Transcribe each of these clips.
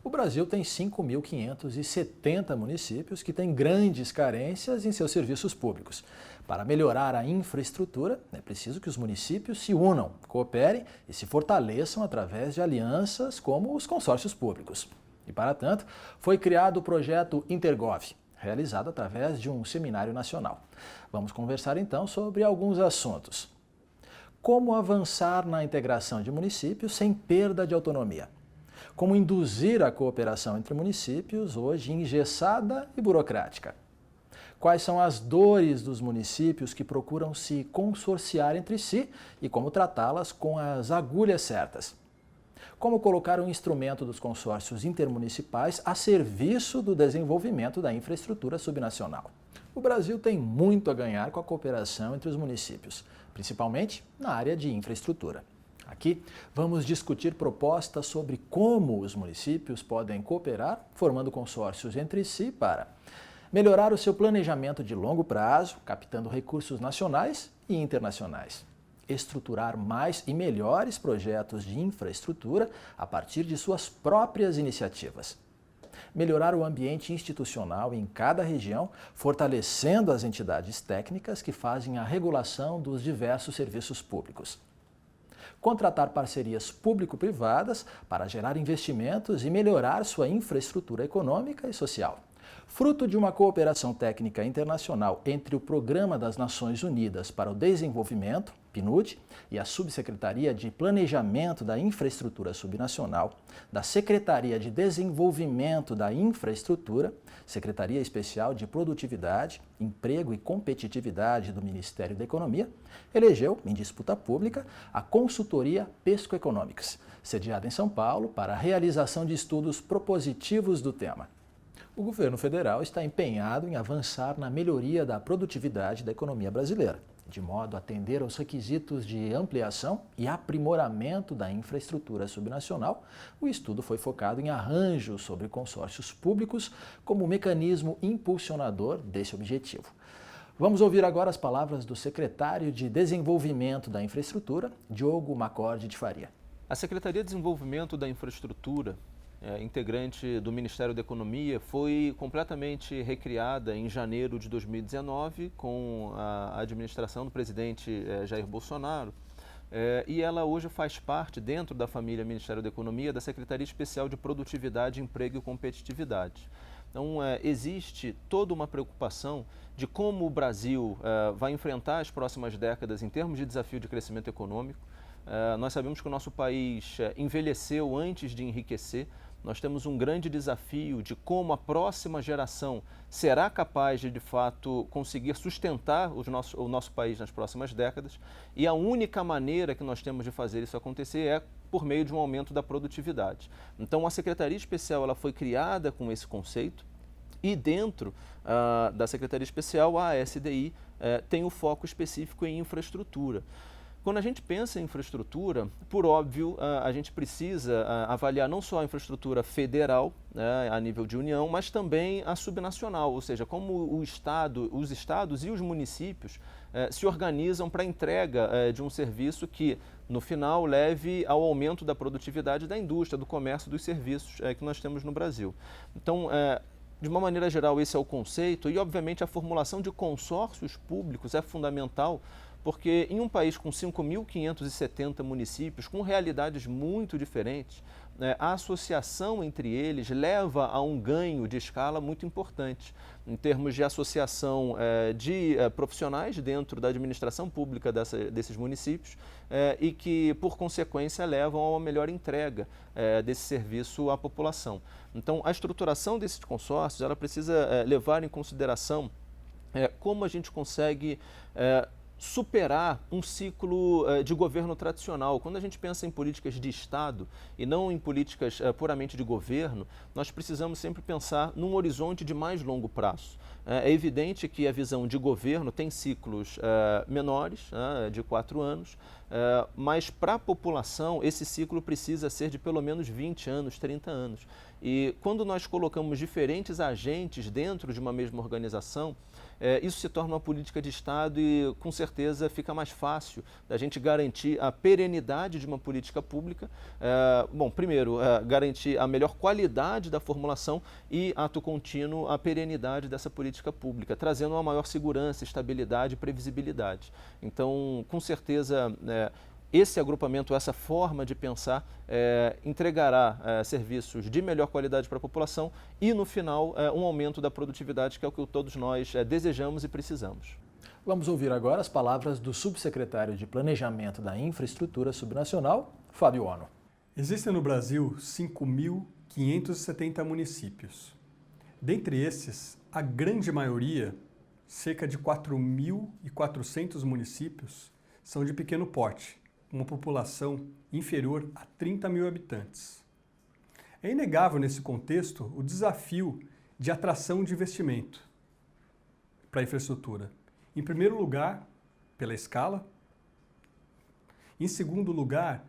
O Brasil tem 5.570 municípios que têm grandes carências em seus serviços públicos. Para melhorar a infraestrutura, é preciso que os municípios se unam, cooperem e se fortaleçam através de alianças como os consórcios públicos. E, para tanto, foi criado o projeto Intergov, realizado através de um seminário nacional. Vamos conversar então sobre alguns assuntos. Como avançar na integração de municípios sem perda de autonomia? Como induzir a cooperação entre municípios, hoje engessada e burocrática? Quais são as dores dos municípios que procuram se consorciar entre si e como tratá-las com as agulhas certas? Como colocar um instrumento dos consórcios intermunicipais a serviço do desenvolvimento da infraestrutura subnacional? O Brasil tem muito a ganhar com a cooperação entre os municípios, principalmente na área de infraestrutura. Aqui vamos discutir propostas sobre como os municípios podem cooperar, formando consórcios entre si para melhorar o seu planejamento de longo prazo, captando recursos nacionais e internacionais, estruturar mais e melhores projetos de infraestrutura a partir de suas próprias iniciativas, melhorar o ambiente institucional em cada região, fortalecendo as entidades técnicas que fazem a regulação dos diversos serviços públicos, contratar parcerias público-privadas para gerar investimentos e melhorar sua infraestrutura econômica e social. Fruto de uma cooperação técnica internacional entre o Programa das Nações Unidas para o Desenvolvimento, PNUD, e a Subsecretaria de Planejamento da Infraestrutura Subnacional, da Secretaria de Desenvolvimento da Infraestrutura, Secretaria Especial de Produtividade, Emprego e Competitividade do Ministério da Economia, elegeu, em disputa pública, a Consultoria Pescoeconômicas, sediada em São Paulo, para a realização de estudos propositivos do tema. O governo federal está empenhado em avançar na melhoria da produtividade da economia brasileira, de modo a atender aos requisitos de ampliação e aprimoramento da infraestrutura subnacional. O estudo foi focado em arranjos sobre consórcios públicos como mecanismo impulsionador desse objetivo. Vamos ouvir agora as palavras do secretário de Desenvolvimento da Infraestrutura, Diogo Macorde de Faria. A Secretaria de Desenvolvimento da Infraestrutura, integrante do Ministério da Economia, foi completamente recriada em janeiro de 2019 com a administração do presidente Jair Bolsonaro, e ela hoje faz parte, dentro da família Ministério da Economia, da Secretaria Especial de Produtividade, Emprego e Competitividade. Então, existe toda uma preocupação de como o Brasil vai enfrentar as próximas décadas em termos de desafio de crescimento econômico. Nós sabemos que o nosso país envelheceu antes de enriquecer. Nós temos um grande desafio de como a próxima geração será capaz de fato, conseguir sustentar o nosso país nas próximas décadas. E a única maneira que nós temos de fazer isso acontecer é por meio de um aumento da produtividade. Então, a Secretaria Especial ela foi criada com esse conceito e dentro da Secretaria Especial, a SDI tem o foco específico em infraestrutura. Quando a gente pensa em infraestrutura, por óbvio, a gente precisa avaliar não só a infraestrutura federal, né, a nível de União, mas também a subnacional, ou seja, como os estados e os municípios se organizam para a entrega de um serviço que, no final, leve ao aumento da produtividade da indústria, do comércio, dos serviços que nós temos no Brasil. Então, de uma maneira geral, esse é o conceito e, obviamente, a formulação de consórcios públicos é fundamental, porque em um país com 5.570 municípios, com realidades muito diferentes, a associação entre eles leva a um ganho de escala muito importante, em termos de associação de profissionais dentro da administração pública desses municípios e que, por consequência, levam a uma melhor entrega desse serviço à população. Então, a estruturação desses consórcios ela precisa levar em consideração como a gente consegue superar um ciclo de governo tradicional. Quando a gente pensa em políticas de Estado e não em políticas puramente de governo, nós precisamos sempre pensar num horizonte de mais longo prazo. É evidente que a visão de governo tem ciclos menores, de 4 anos, mas para a população esse ciclo precisa ser de pelo menos 20 anos, 30 anos. E quando nós colocamos diferentes agentes dentro de uma mesma organização, isso se torna uma política de Estado e, com certeza, fica mais fácil da gente garantir a perenidade de uma política pública. Primeiro, garantir a melhor qualidade da formulação e, ato contínuo, a perenidade dessa política pública, trazendo uma maior segurança, estabilidade e previsibilidade. Então, com certeza, esse agrupamento, essa forma de pensar, entregará serviços de melhor qualidade para a população e, no final, um aumento da produtividade, que é o que todos nós desejamos e precisamos. Vamos ouvir agora as palavras do subsecretário de Planejamento da Infraestrutura Subnacional, Fábio Ono. Existem no Brasil 5.570 municípios. Dentre esses, a grande maioria, cerca de 4.400 municípios, são de pequeno porte, uma população inferior a 30 mil habitantes. É inegável nesse contexto o desafio de atração de investimento para a infraestrutura. Em primeiro lugar, pela escala. Em segundo lugar,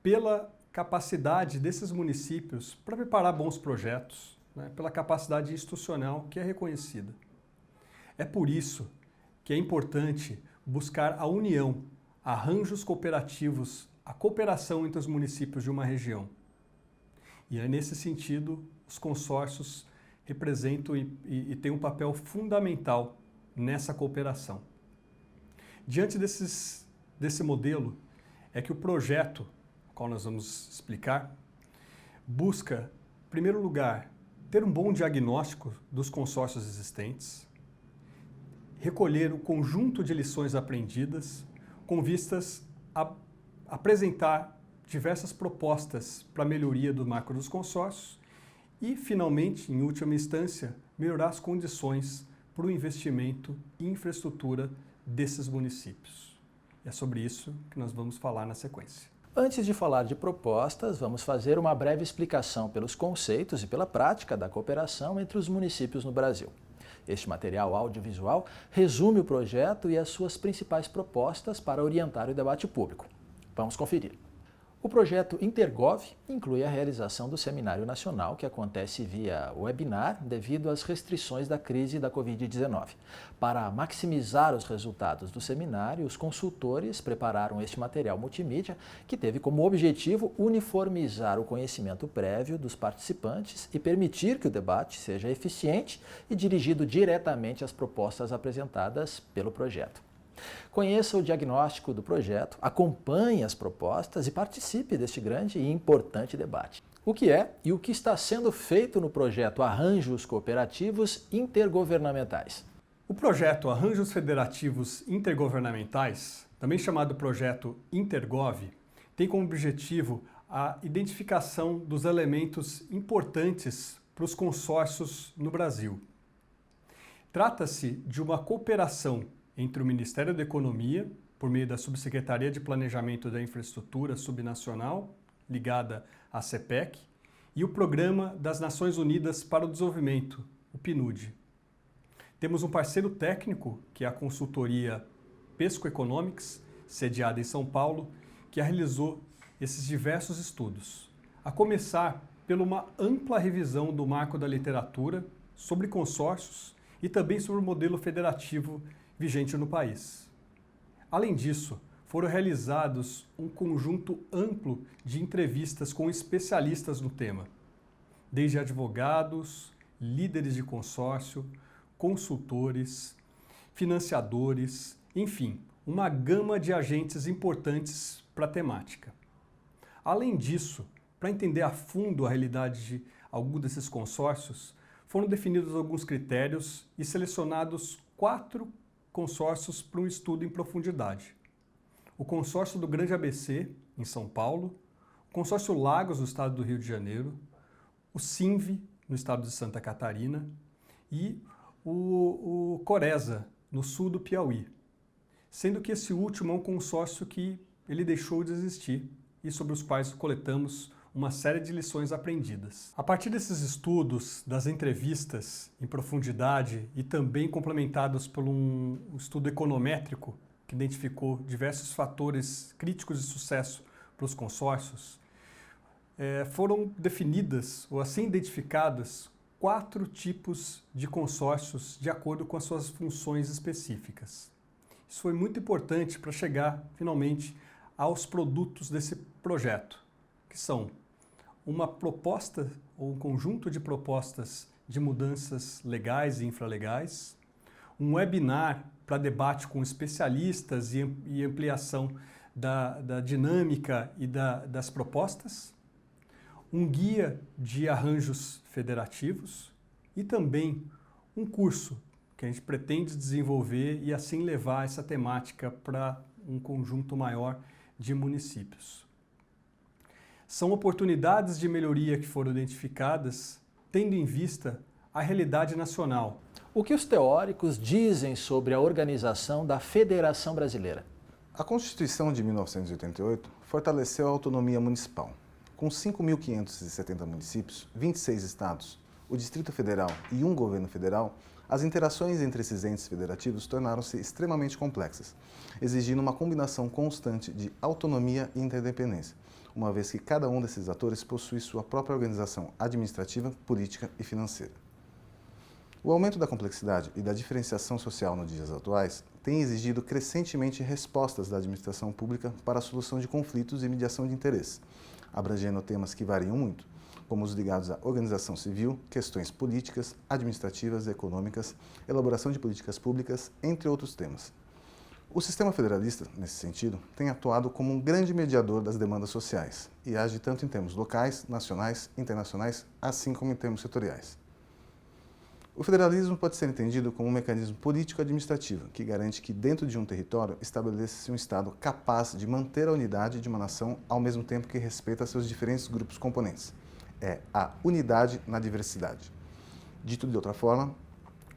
pela capacidade desses municípios para preparar bons projetos, pela capacidade institucional que é reconhecida. É por isso que é importante buscar a união, arranjos cooperativos, a cooperação entre os municípios de uma região. E é nesse sentido, os consórcios representam e têm um papel fundamental nessa cooperação. Diante desse modelo, é que o projeto, qual nós vamos explicar, busca, em primeiro lugar, ter um bom diagnóstico dos consórcios existentes, recolher o conjunto de lições aprendidas, com vistas a apresentar diversas propostas para a melhoria do marco dos consórcios e, finalmente, em última instância, melhorar as condições para o investimento em infraestrutura desses municípios. E é sobre isso que nós vamos falar na sequência. Antes de falar de propostas, vamos fazer uma breve explicação pelos conceitos e pela prática da cooperação entre os municípios no Brasil. Este material audiovisual resume o projeto e as suas principais propostas para orientar o debate público. Vamos conferir. O projeto Intergov inclui a realização do Seminário Nacional, que acontece via webinar devido às restrições da crise da Covid-19. Para maximizar os resultados do seminário, os consultores prepararam este material multimídia, que teve como objetivo uniformizar o conhecimento prévio dos participantes e permitir que o debate seja eficiente e dirigido diretamente às propostas apresentadas pelo projeto. Conheça o diagnóstico do projeto, acompanhe as propostas e participe deste grande e importante debate. O que é e o que está sendo feito no projeto Arranjos Cooperativos Intergovernamentais? O projeto Arranjos Federativos Intergovernamentais, também chamado projeto Intergov, tem como objetivo a identificação dos elementos importantes para os consórcios no Brasil. Trata-se de uma cooperação entre o Ministério da Economia, por meio da Subsecretaria de Planejamento da Infraestrutura Subnacional, ligada à CPEC, e o Programa das Nações Unidas para o Desenvolvimento, o PNUD. Temos um parceiro técnico, que é a consultoria Pesco Economics, sediada em São Paulo, que realizou esses diversos estudos, a começar por uma ampla revisão do marco da literatura sobre consórcios e também sobre o modelo federativo vigente no país. Além disso, foram realizados um conjunto amplo de entrevistas com especialistas no tema, desde advogados, líderes de consórcio, consultores, financiadores, enfim, uma gama de agentes importantes para a temática. Além disso, para entender a fundo a realidade de algum desses consórcios, foram definidos alguns critérios e selecionados 4 consórcios para um estudo em profundidade. O consórcio do Grande ABC, em São Paulo, o consórcio Lagos, no estado do Rio de Janeiro, o SINV, no estado de Santa Catarina, e o Coresa, no sul do Piauí, sendo que esse último é um consórcio que ele deixou de existir e sobre os quais coletamos uma série de lições aprendidas. A partir desses estudos, das entrevistas em profundidade e também complementados por um estudo econométrico que identificou diversos fatores críticos de sucesso para os consórcios, foram definidas ou assim identificadas 4 tipos de consórcios de acordo com as suas funções específicas. Isso foi muito importante para chegar, finalmente, aos produtos desse projeto, que são uma proposta ou um conjunto de propostas de mudanças legais e infralegais, um webinar para debate com especialistas e ampliação da dinâmica e das propostas, um guia de arranjos federativos e também um curso que a gente pretende desenvolver e assim levar essa temática para um conjunto maior de municípios. São oportunidades de melhoria que foram identificadas, tendo em vista a realidade nacional. O que os teóricos dizem sobre a organização da Federação Brasileira? A Constituição de 1988 fortaleceu a autonomia municipal. Com 5.570 municípios, 26 estados, o Distrito Federal e um governo federal, as interações entre esses entes federativos tornaram-se extremamente complexas, exigindo uma combinação constante de autonomia e interdependência, uma vez que cada um desses atores possui sua própria organização administrativa, política e financeira. O aumento da complexidade e da diferenciação social nos dias atuais tem exigido crescentemente respostas da administração pública para a solução de conflitos e mediação de interesses, abrangendo temas que variam muito, como os ligados à organização civil, questões políticas, administrativas, econômicas, elaboração de políticas públicas, entre outros temas. O sistema federalista, nesse sentido, tem atuado como um grande mediador das demandas sociais e age tanto em termos locais, nacionais, internacionais, assim como em termos setoriais. O federalismo pode ser entendido como um mecanismo político-administrativo que garante que, dentro de um território, estabeleça-se um Estado capaz de manter a unidade de uma nação ao mesmo tempo que respeita seus diferentes grupos componentes. É a unidade na diversidade. Dito de outra forma,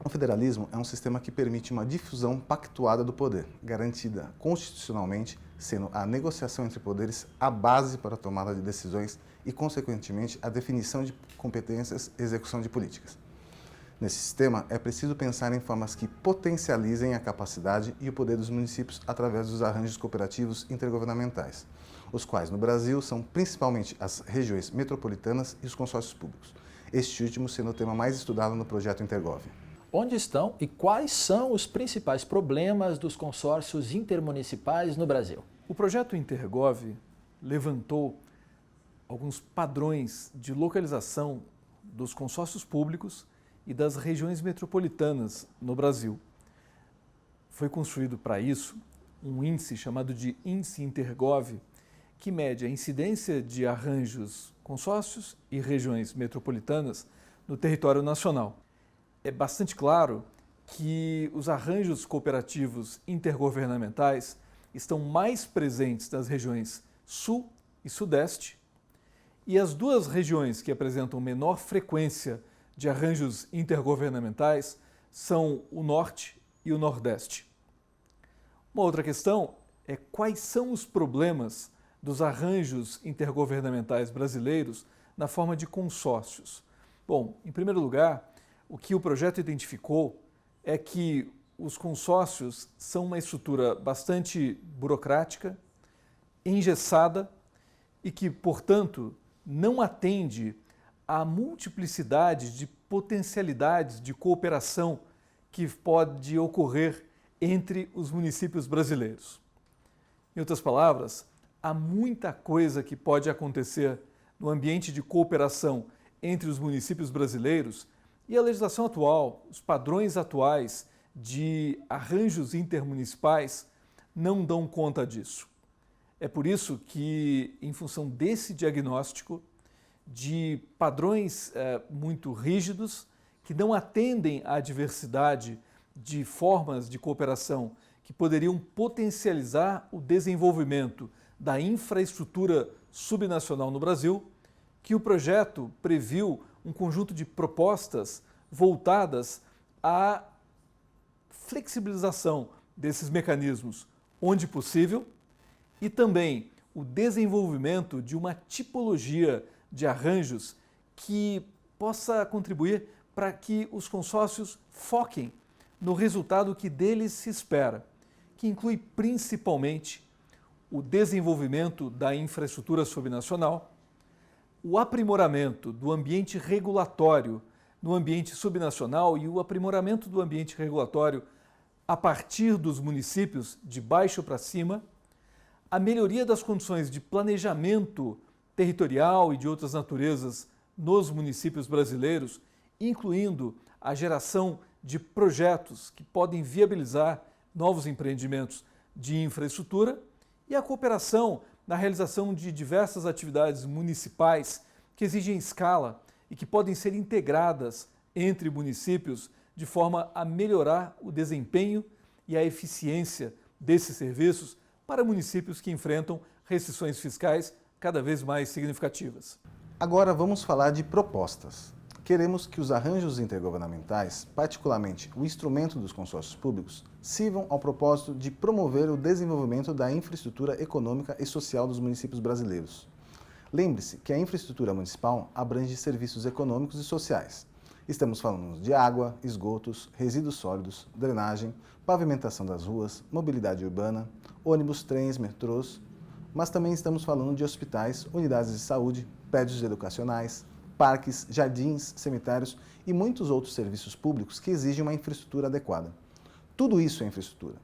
o federalismo é um sistema que permite uma difusão pactuada do poder, garantida constitucionalmente, sendo a negociação entre poderes a base para a tomada de decisões e, consequentemente, a definição de competências e execução de políticas. Nesse sistema, é preciso pensar em formas que potencializem a capacidade e o poder dos municípios através dos arranjos cooperativos intergovernamentais, os quais, no Brasil, são principalmente as regiões metropolitanas e os consórcios públicos, este último sendo o tema mais estudado no projeto Intergov. Onde estão e quais são os principais problemas dos consórcios intermunicipais no Brasil? O projeto Intergov levantou alguns padrões de localização dos consórcios públicos e das regiões metropolitanas no Brasil. Foi construído para isso um índice chamado de Índice Intergov, que mede a incidência de arranjos consórcios e regiões metropolitanas no território nacional. É bastante claro que os arranjos cooperativos intergovernamentais estão mais presentes nas regiões Sul e Sudeste, e as duas regiões que apresentam menor frequência de arranjos intergovernamentais são o Norte e o Nordeste. Uma outra questão é quais são os problemas dos arranjos intergovernamentais brasileiros na forma de consórcios. Bom, em primeiro lugar, o que o projeto identificou é que os consórcios são uma estrutura bastante burocrática, engessada e que, portanto, não atende à multiplicidade de potencialidades de cooperação que pode ocorrer entre os municípios brasileiros. Em outras palavras, há muita coisa que pode acontecer no ambiente de cooperação entre os municípios brasileiros e a legislação atual, os padrões atuais de arranjos intermunicipais não dão conta disso. É por isso que, em função desse diagnóstico, de padrões muito rígidos, que não atendem à diversidade de formas de cooperação que poderiam potencializar o desenvolvimento da infraestrutura subnacional no Brasil, que o projeto previu um conjunto de propostas voltadas à flexibilização desses mecanismos onde possível e também o desenvolvimento de uma tipologia de arranjos que possa contribuir para que os consórcios foquem no resultado que deles se espera, que inclui principalmente o desenvolvimento da infraestrutura subnacional, o aprimoramento do ambiente regulatório no ambiente subnacional e o aprimoramento do ambiente regulatório a partir dos municípios, de baixo para cima, a melhoria das condições de planejamento territorial e de outras naturezas nos municípios brasileiros, incluindo a geração de projetos que podem viabilizar novos empreendimentos de infraestrutura e a cooperação na realização de diversas atividades municipais que exigem escala e que podem ser integradas entre municípios de forma a melhorar o desempenho e a eficiência desses serviços para municípios que enfrentam restrições fiscais cada vez mais significativas. Agora vamos falar de propostas. Queremos que os arranjos intergovernamentais, particularmente o instrumento dos consórcios públicos, sirvam ao propósito de promover o desenvolvimento da infraestrutura econômica e social dos municípios brasileiros. Lembre-se que a infraestrutura municipal abrange serviços econômicos e sociais. Estamos falando de água, esgotos, resíduos sólidos, drenagem, pavimentação das ruas, mobilidade urbana, ônibus, trens, metrôs, mas também estamos falando de hospitais, unidades de saúde, prédios educacionais, parques, jardins, cemitérios e muitos outros serviços públicos que exigem uma infraestrutura adequada. Tudo isso é infraestrutura.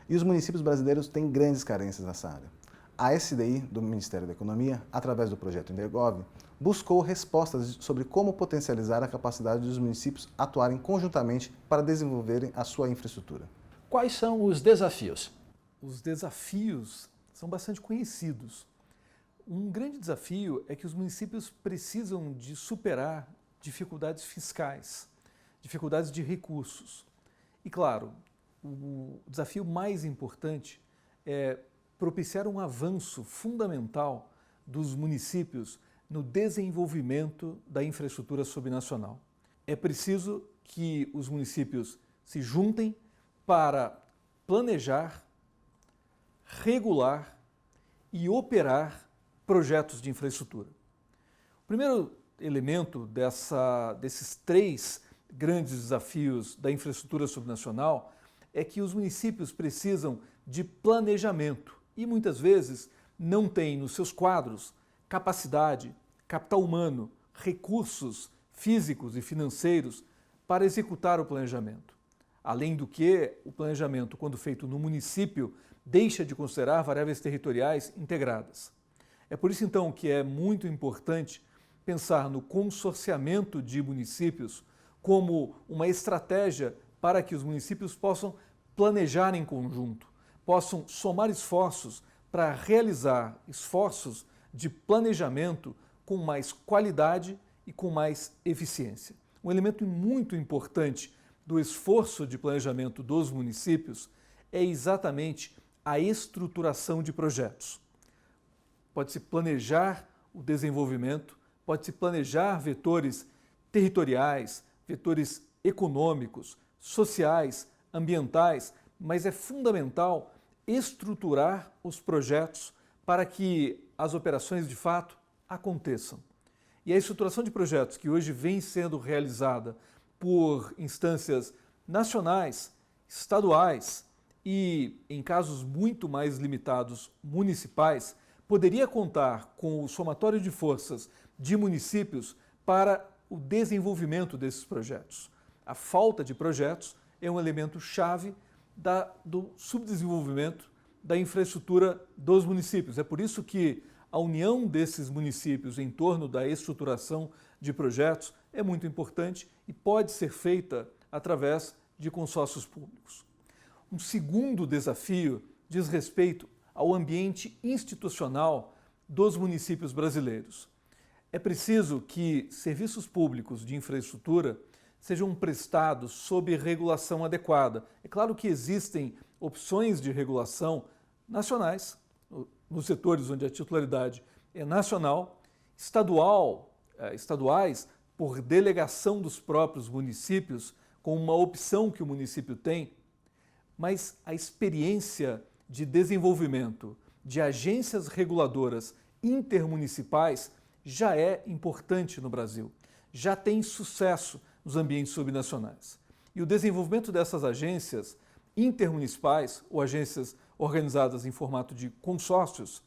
E os municípios brasileiros têm grandes carências nessa área. A SDI, do Ministério da Economia, através do projeto Intergov, buscou respostas sobre como potencializar a capacidade dos municípios atuarem conjuntamente para desenvolverem a sua infraestrutura. Quais são os desafios? Os desafios são bastante conhecidos. Um grande desafio é que os municípios precisam de superar dificuldades fiscais, dificuldades de recursos. E, claro, o desafio mais importante é propiciar um avanço fundamental dos municípios no desenvolvimento da infraestrutura subnacional. É preciso que os municípios se juntem para planejar, regular e operar projetos de infraestrutura. O primeiro elemento desses três grandes desafios da infraestrutura subnacional é que os municípios precisam de planejamento e muitas vezes não têm nos seus quadros capacidade, capital humano, recursos físicos e financeiros para executar o planejamento. Além do que, o planejamento, quando feito no município, deixa de considerar variáveis territoriais integradas. É por isso, então, que é muito importante pensar no consorciamento de municípios como uma estratégia para que os municípios possam planejar em conjunto, possam somar esforços para realizar esforços de planejamento com mais qualidade e com mais eficiência. Um elemento muito importante do esforço de planejamento dos municípios é exatamente a estruturação de projetos. Pode-se planejar o desenvolvimento, pode-se planejar vetores territoriais, vetores econômicos, sociais, ambientais, mas é fundamental estruturar os projetos para que as operações de fato aconteçam. E a estruturação de projetos que hoje vem sendo realizada por instâncias nacionais, estaduais e, em casos muito mais limitados, municipais, poderia contar com o somatório de forças de municípios para o desenvolvimento desses projetos. A falta de projetos é um elemento chave do subdesenvolvimento da infraestrutura dos municípios. É por isso que a união desses municípios em torno da estruturação de projetos é muito importante e pode ser feita através de consórcios públicos. Um segundo desafio diz respeito ao ambiente institucional dos municípios brasileiros. É preciso que serviços públicos de infraestrutura sejam prestados sob regulação adequada. É claro que existem opções de regulação nacionais, nos setores onde a titularidade é nacional, estaduais, por delegação dos próprios municípios, com uma opção que o município tem, mas a experiência de desenvolvimento de agências reguladoras intermunicipais já é importante no Brasil, já tem sucesso nos ambientes subnacionais. E o desenvolvimento dessas agências intermunicipais ou agências organizadas em formato de consórcios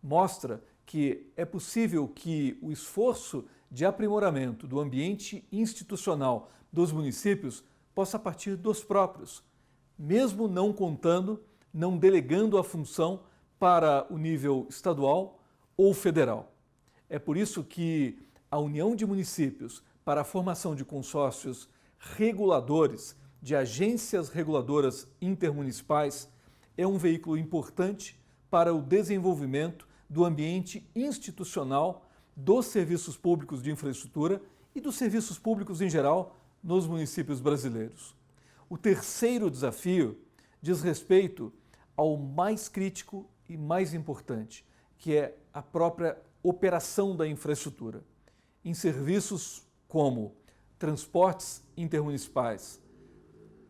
mostra que é possível que o esforço de aprimoramento do ambiente institucional dos municípios possa partir dos próprios, mesmo não contando, não delegando a função para o nível estadual ou federal. É por isso que a União de Municípios para a formação de consórcios reguladores, de agências reguladoras intermunicipais, é um veículo importante para o desenvolvimento do ambiente institucional dos serviços públicos de infraestrutura e dos serviços públicos em geral nos municípios brasileiros. O terceiro desafio diz respeito ao mais crítico e mais importante, que é a própria operação da infraestrutura. Em serviços como transportes intermunicipais,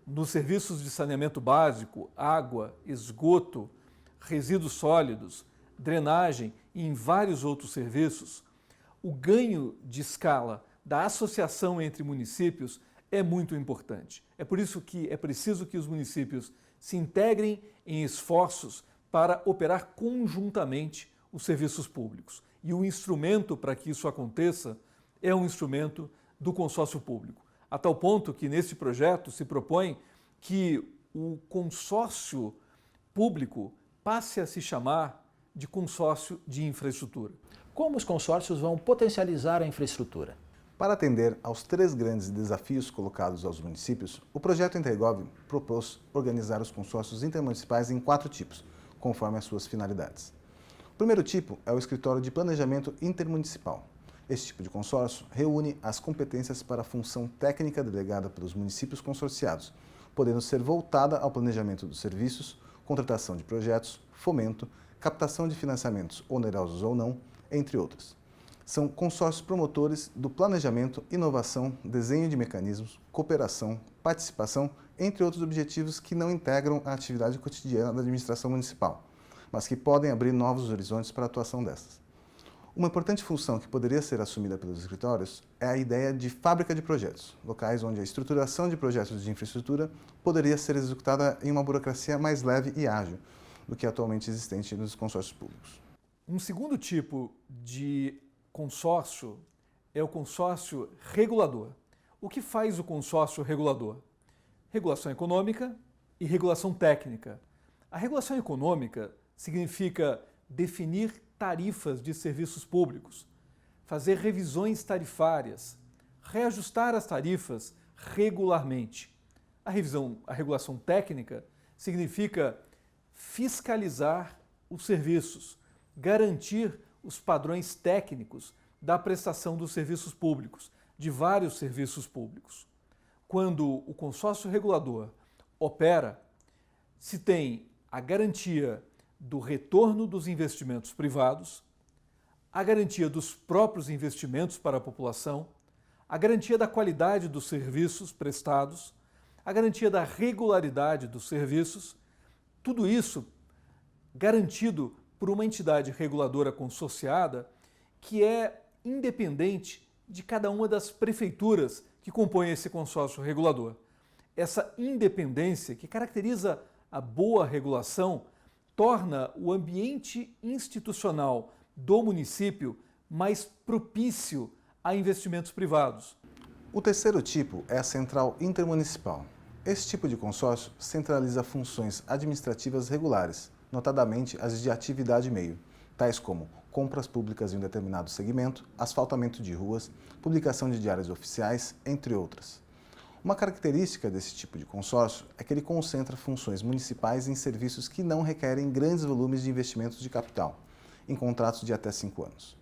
nos serviços de saneamento básico, água, esgoto, resíduos sólidos, drenagem e em vários outros serviços, o ganho de escala da associação entre municípios é muito importante. É por isso que é preciso que os municípios se integrem em esforços para operar conjuntamente os serviços públicos. E o instrumento para que isso aconteça é um instrumento do consórcio público, a tal ponto que neste projeto se propõe que o consórcio público passe a se chamar de consórcio de infraestrutura. Como os consórcios vão potencializar a infraestrutura? Para atender aos 3 grandes desafios colocados aos municípios, o projeto Intergov propôs organizar os consórcios intermunicipais em 4 tipos, conforme as suas finalidades. O primeiro tipo é o Escritório de Planejamento Intermunicipal. Este tipo de consórcio reúne as competências para a função técnica delegada pelos municípios consorciados, podendo ser voltada ao planejamento dos serviços, contratação de projetos, fomento, captação de financiamentos onerosos ou não, entre outros. São consórcios promotores do planejamento, inovação, desenho de mecanismos, cooperação, participação, entre outros objetivos que não integram a atividade cotidiana da administração municipal, mas que podem abrir novos horizontes para a atuação dessas. Uma importante função que poderia ser assumida pelos escritórios é a ideia de fábrica de projetos, locais onde a estruturação de projetos de infraestrutura poderia ser executada em uma burocracia mais leve e ágil do que atualmente existente nos consórcios públicos. Um segundo tipo de consórcio é o consórcio regulador. O que faz o consórcio regulador? Regulação econômica e regulação técnica. A regulação econômica significa definir tarifas de serviços públicos, fazer revisões tarifárias, reajustar as tarifas regularmente. A regulação técnica significa fiscalizar os serviços, garantir os padrões técnicos da prestação dos serviços públicos, de vários serviços públicos. Quando o consórcio regulador opera, se tem a garantia do retorno dos investimentos privados, a garantia dos próprios investimentos para a população, a garantia da qualidade dos serviços prestados, a garantia da regularidade dos serviços, tudo isso garantido por uma entidade reguladora consorciada que é independente de cada uma das prefeituras que compõem esse consórcio regulador. Essa independência que caracteriza a boa regulação torna o ambiente institucional do município mais propício a investimentos privados. O terceiro tipo é a Central Intermunicipal. Esse tipo de consórcio centraliza funções administrativas regulares, notadamente as de atividade meio, tais como compras públicas em um determinado segmento, asfaltamento de ruas, publicação de diários oficiais, entre outras. Uma característica desse tipo de consórcio é que ele concentra funções municipais em serviços que não requerem grandes volumes de investimentos de capital, em contratos de até 5 anos.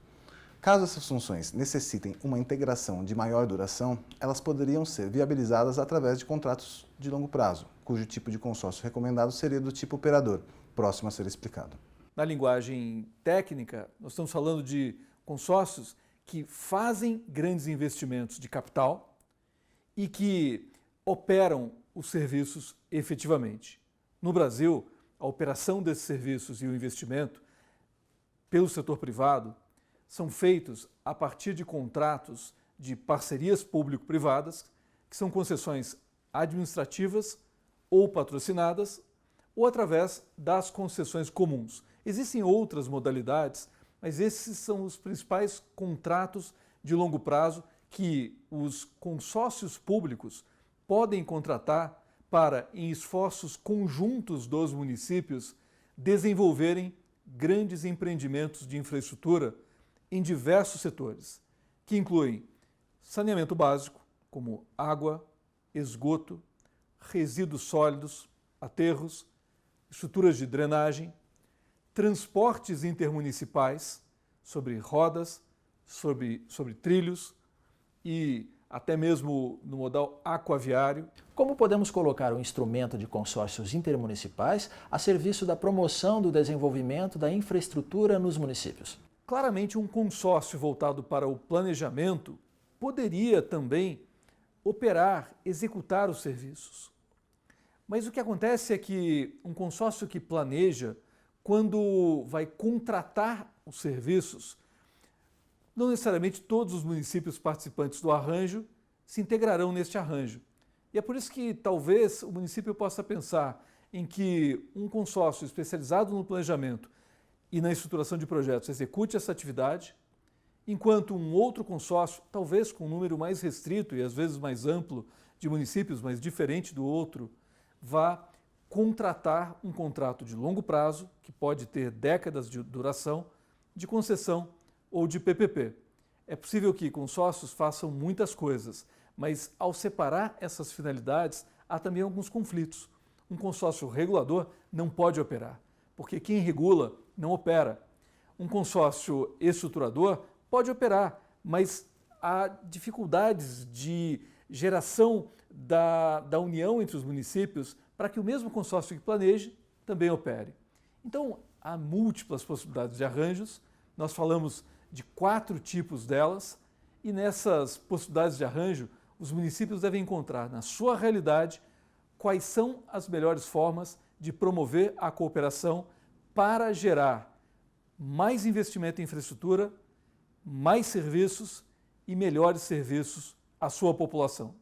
Caso essas funções necessitem uma integração de maior duração, elas poderiam ser viabilizadas através de contratos de longo prazo, cujo tipo de consórcio recomendado seria do tipo operador, próximo a ser explicado. Na linguagem técnica, nós estamos falando de consórcios que fazem grandes investimentos de capital e que operam os serviços efetivamente. No Brasil, a operação desses serviços e o investimento pelo setor privado são feitos a partir de contratos de parcerias público-privadas, que são concessões administrativas ou patrocinadas, ou através das concessões comuns. Existem outras modalidades, mas esses são os principais contratos de longo prazo que os consórcios públicos podem contratar para, em esforços conjuntos dos municípios, desenvolverem grandes empreendimentos de infraestrutura em diversos setores, que incluem saneamento básico, como água, esgoto, resíduos sólidos, aterros, estruturas de drenagem, transportes intermunicipais sobre rodas, sobre trilhos e até mesmo no modal aquaviário. Como podemos colocar o instrumento de consórcios intermunicipais a serviço da promoção do desenvolvimento da infraestrutura nos municípios? Claramente, um consórcio voltado para o planejamento poderia também operar, executar os serviços. Mas o que acontece é que um consórcio que planeja, quando vai contratar os serviços, não necessariamente todos os municípios participantes do arranjo se integrarão neste arranjo. E é por isso que talvez o município possa pensar em que um consórcio especializado no planejamento e na estruturação de projetos execute essa atividade, enquanto um outro consórcio, talvez com um número mais restrito e às vezes mais amplo de municípios, mas diferente do outro, vá contratar um contrato de longo prazo, que pode ter décadas de duração, de concessão ou de PPP. É possível que consórcios façam muitas coisas, mas ao separar essas finalidades, há também alguns conflitos. Um consórcio regulador não pode operar, porque quem regula não opera. Um consórcio estruturador pode operar, mas há dificuldades de geração da união entre os municípios para que o mesmo consórcio que planeje também opere. Então, há múltiplas possibilidades de arranjos, nós falamos de 4 tipos delas, e nessas possibilidades de arranjo, os municípios devem encontrar na sua realidade quais são as melhores formas de promover a cooperação para gerar mais investimento em infraestrutura, mais serviços e melhores serviços à sua população.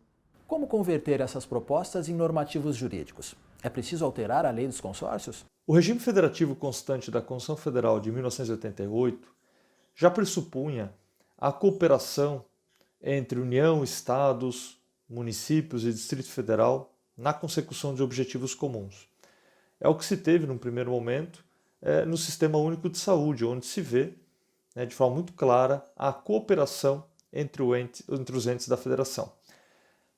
Como converter essas propostas em normativos jurídicos? É preciso alterar a lei dos consórcios? O regime federativo constante da Constituição Federal de 1988 já pressupunha a cooperação entre União, Estados, municípios e Distrito Federal na consecução de objetivos comuns. É o que se teve, num primeiro momento, no Sistema Único de Saúde, onde se vê, de forma muito clara, a cooperação entre os entes da Federação.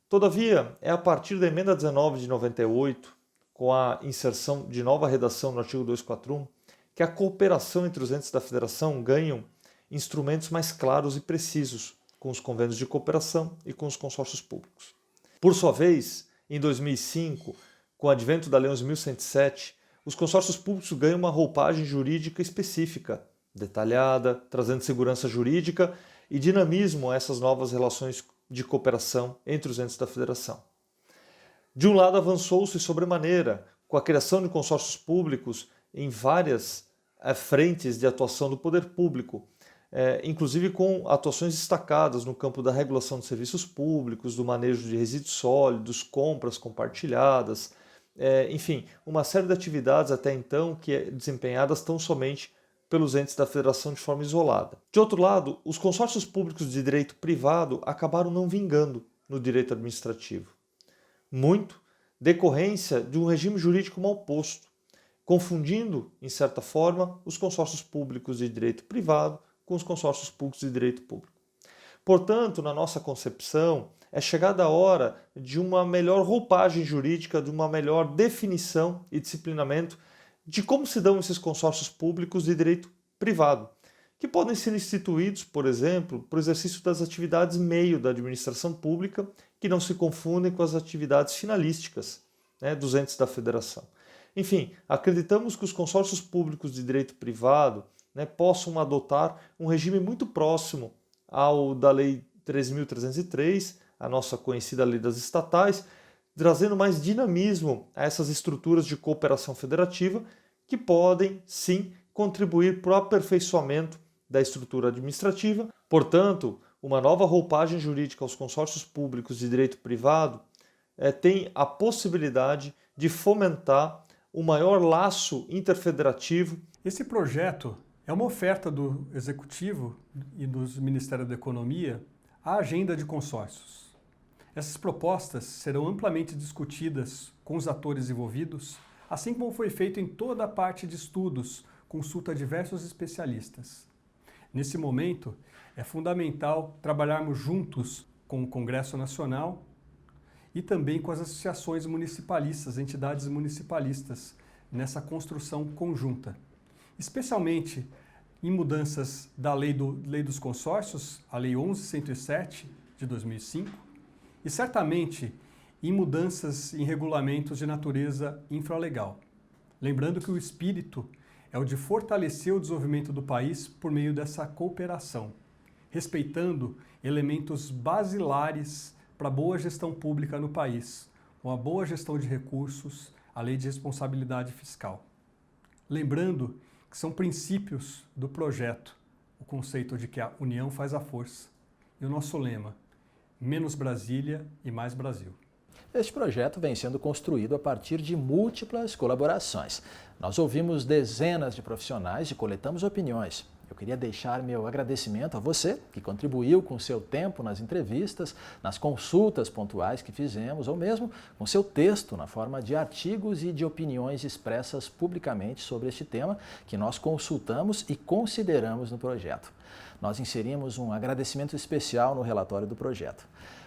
Todavia, é a partir da Emenda 19 de 98, com a inserção de nova redação no artigo 241, que a cooperação entre os entes da Federação ganham instrumentos mais claros e precisos, com os convênios de cooperação e com os consórcios públicos. Por sua vez, em 2005, com o advento da Lei 11.107, os consórcios públicos ganham uma roupagem jurídica específica, detalhada, trazendo segurança jurídica e dinamismo a essas novas relações de cooperação entre os entes da Federação. De um lado, avançou-se sobremaneira com a criação de consórcios públicos em várias frentes de atuação do poder público, inclusive com atuações destacadas no campo da regulação de serviços públicos, do manejo de resíduos sólidos, compras compartilhadas, enfim, uma série de atividades até então que desempenhadas tão somente pelos entes da Federação de forma isolada. De outro lado, os consórcios públicos de direito privado acabaram não vingando no direito administrativo. Muito decorrência de um regime jurídico mal posto, confundindo, em certa forma, os consórcios públicos de direito privado com os consórcios públicos de direito público. Portanto, na nossa concepção, é chegada a hora de uma melhor roupagem jurídica, de uma melhor definição e disciplinamento de como se dão esses consórcios públicos de direito privado, que podem ser instituídos, por exemplo, para o exercício das atividades meio da administração pública, que não se confundem com as atividades finalísticas dos entes da Federação. Enfim, acreditamos que os consórcios públicos de direito privado possam adotar um regime muito próximo ao da Lei 13.303, a nossa conhecida Lei das Estatais, trazendo mais dinamismo a essas estruturas de cooperação federativa que podem, sim, contribuir para o aperfeiçoamento da estrutura administrativa. Portanto, uma nova roupagem jurídica aos consórcios públicos de direito privado tem a possibilidade de fomentar o maior laço interfederativo. Esse projeto É uma oferta do Executivo e do Ministério da Economia a agenda de consórcios. Essas propostas serão amplamente discutidas com os atores envolvidos, assim como foi feito em toda a parte de estudos, consulta a diversos especialistas. Nesse momento, é fundamental trabalharmos juntos com o Congresso Nacional e também com as associações municipalistas, entidades municipalistas, nessa construção conjunta. Especialmente em mudanças da Lei dos Consórcios, a Lei 11.107 de 2005, e certamente em mudanças em regulamentos de natureza infralegal. Lembrando que o espírito é o de fortalecer o desenvolvimento do país por meio dessa cooperação, respeitando elementos basilares para a boa gestão pública no país, uma boa gestão de recursos, a lei de responsabilidade fiscal. Lembrando que são princípios do projeto, o conceito de que a união faz a força. E o nosso lema, menos Brasília e mais Brasil. Este projeto vem sendo construído a partir de múltiplas colaborações. Nós ouvimos dezenas de profissionais e coletamos opiniões. Eu queria deixar meu agradecimento a você que contribuiu com seu tempo nas entrevistas, nas consultas pontuais que fizemos, ou mesmo com seu texto na forma de artigos e de opiniões expressas publicamente sobre este tema que nós consultamos e consideramos no projeto. Nós inserimos um agradecimento especial no relatório do projeto.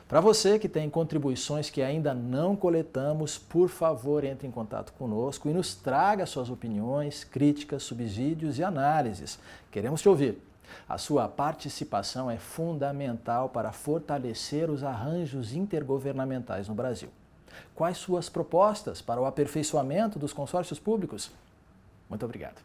Para você que tem contribuições que ainda não coletamos, por favor, entre em contato conosco e nos traga suas opiniões, críticas, subsídios e análises. Queremos te ouvir. A sua participação é fundamental para fortalecer os arranjos intergovernamentais no Brasil. Quais suas propostas para o aperfeiçoamento dos consórcios públicos? Muito obrigado.